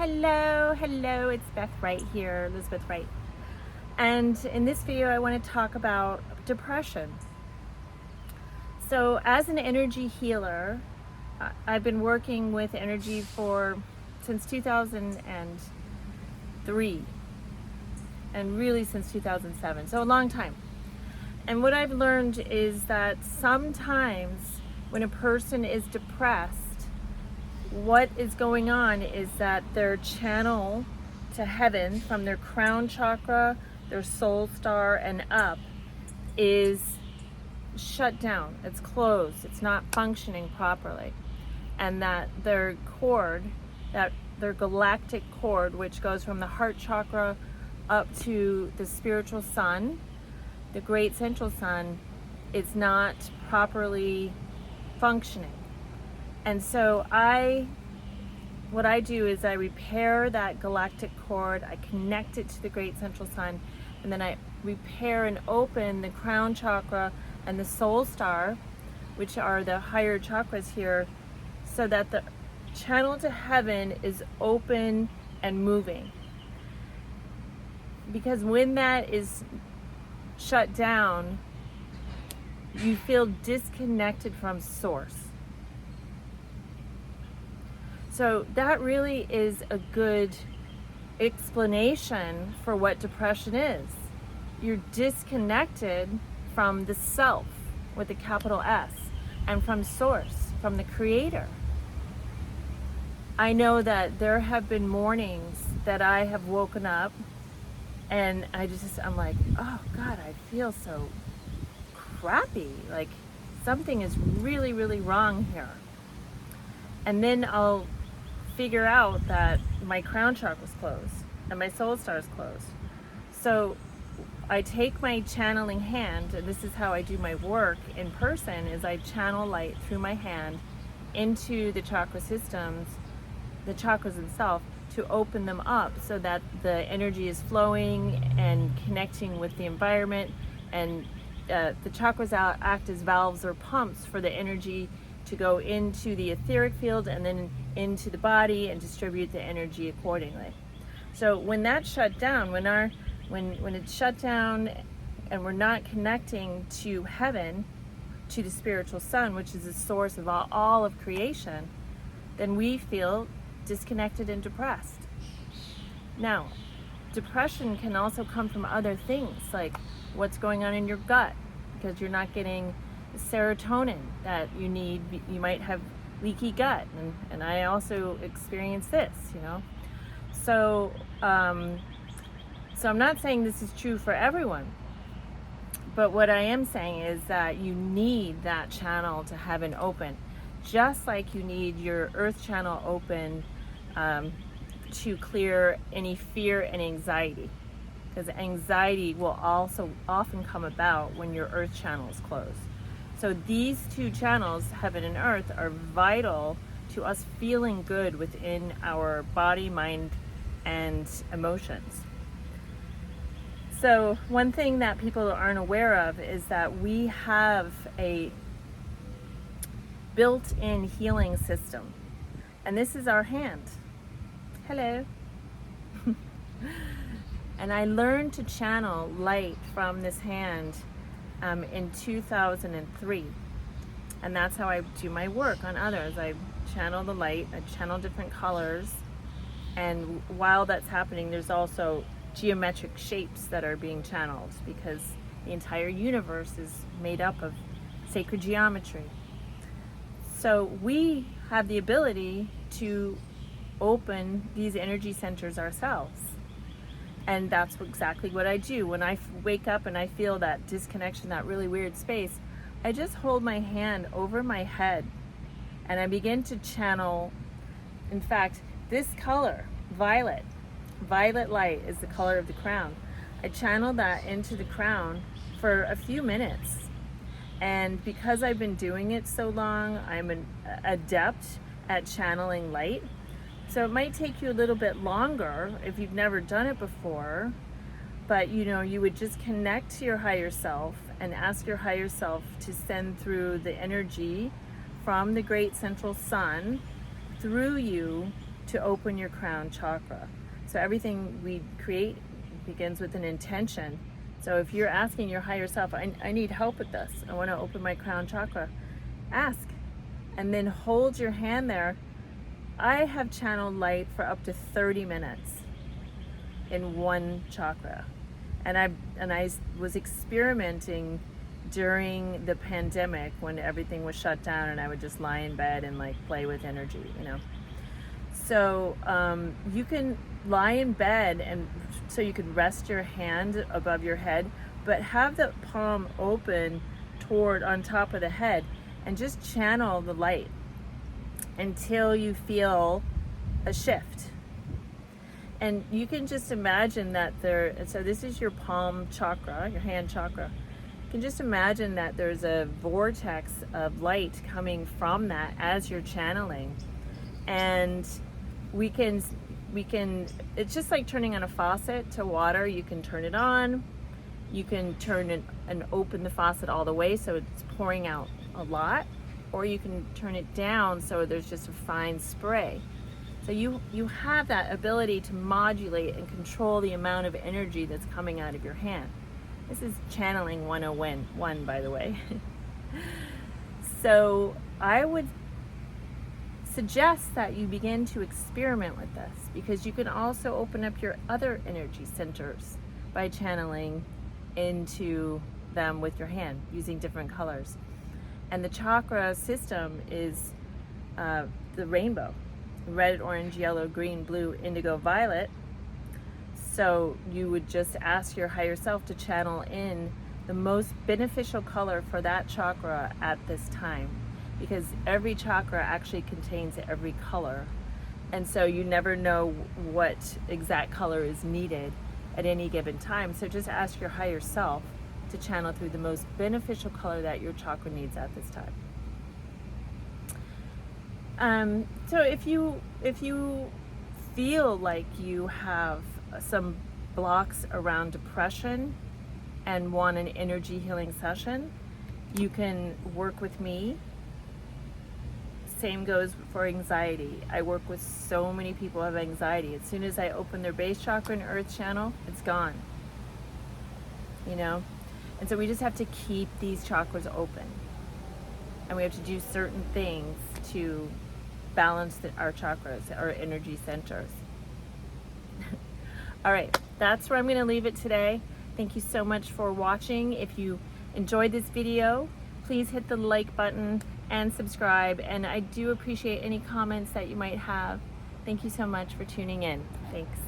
Hello, it's Beth Wright here, Elizabeth Wright. And in this video, I want to talk about depression. So as an energy healer, I've been working with energy since 2003, and really since 2007, so a long time. And what I've learned is that sometimes when a person is depressed, what is going on is that their channel to heaven from their crown chakra, their soul star, and up is shut down. It's closed. It's not functioning properly. And that their cord, that their galactic cord, which goes from the heart chakra up to the spiritual sun, the great central sun, is not properly functioning. And so what I do is I repair that galactic cord, I connect it to the great central sun, and then I repair and open the crown chakra and the soul star, which are the higher chakras here, so that the channel to heaven is open and moving. Because when that is shut down, you feel disconnected from source. So that really is a good explanation for what depression is. You're disconnected from the self with a capital S and from source, from the creator. I know that there have been mornings that I have woken up and I'm like, oh God, I feel so crappy. Like something is really, really wrong here. And then I'll figure out that my crown chakra is closed and my soul star is closed. So I take my channeling hand, and this is how I do my work in person, is I channel light through my hand into the chakra systems, the chakras themselves, to open them up so that the energy is flowing and connecting with the environment, and the chakras act as valves or pumps for the energy to go into the etheric field and then into the body and distribute the energy accordingly. So when that's shut down, when it's shut down and we're not connecting to heaven, to the spiritual sun, which is the source of all of creation, then we feel disconnected and depressed. Now, depression can also come from other things, like what's going on in your gut, because you're not getting serotonin that you need. You might have leaky gut, and I also experience this, so I'm not saying this is true for everyone, but what I am saying is that you need that channel to heaven open, just like you need your earth channel open to clear any fear and anxiety, because anxiety will also often come about when your earth channel is closed. So these two channels, heaven and earth, are vital to us feeling good within our body, mind, and emotions. So one thing that people aren't aware of is that we have a built-in healing system. And this is our hand. Hello. And I learned to channel light from this hand in 2003, and that's how I do my work on others. I channel the light, I channel different colors, and while that's happening, there's also geometric shapes that are being channeled, because the entire universe is made up of sacred geometry. So we have the ability to open these energy centers ourselves. And that's exactly what I do. When I wake up and I feel that disconnection, that really weird space, I just hold my hand over my head and I begin to channel. In fact, this color, violet light, is the color of the crown. I channel that into the crown for a few minutes. And because I've been doing it so long, I'm an adept at channeling light. So it might take you a little bit longer if you've never done it before, but you would just connect to your higher self and ask your higher self to send through the energy from the great central sun through you to open your crown chakra. So everything we create begins with an intention. So if you're asking your higher self, I need help with this, I want to open my crown chakra, ask, and then hold your hand there. I have channeled light for up to 30 minutes in one chakra. And I was experimenting during the pandemic when everything was shut down, and I would just lie in bed and like play with energy, you know. So you can lie in bed, and so you can rest your hand above your head, but have the palm open toward on top of the head, and just channel the light until you feel a shift. And you can just imagine that so this is your palm chakra, your hand chakra. You can just imagine that there's a vortex of light coming from that as you're channeling. And we can, it's just like turning on a faucet to water. You can turn it on, you can turn it and open the faucet all the way so it's pouring out a lot, or you can turn it down so there's just a fine spray. So you have that ability to modulate and control the amount of energy that's coming out of your hand. This is channeling 101, by the way. So I would suggest that you begin to experiment with this, because you can also open up your other energy centers by channeling into them with your hand using different colors. And the chakra system is the rainbow: red, orange, yellow, green, blue, indigo, violet. So you would just ask your higher self to channel in the most beneficial color for that chakra at this time, because every chakra actually contains every color, and so you never know what exact color is needed at any given time. So just ask your higher self to channel through the most beneficial color that your chakra needs at this time. So if you feel like you have some blocks around depression and want an energy healing session, you can work with me. Same goes for anxiety. I work with so many people who have anxiety. As soon as I open their base chakra and earth channel, it's gone. You know? And so we just have to keep these chakras open. And we have to do certain things to balance our chakras, our energy centers. All right, that's where I'm going to leave it today. Thank you so much for watching. If you enjoyed this video, please hit the like button and subscribe. And I do appreciate any comments that you might have. Thank you so much for tuning in. Thanks.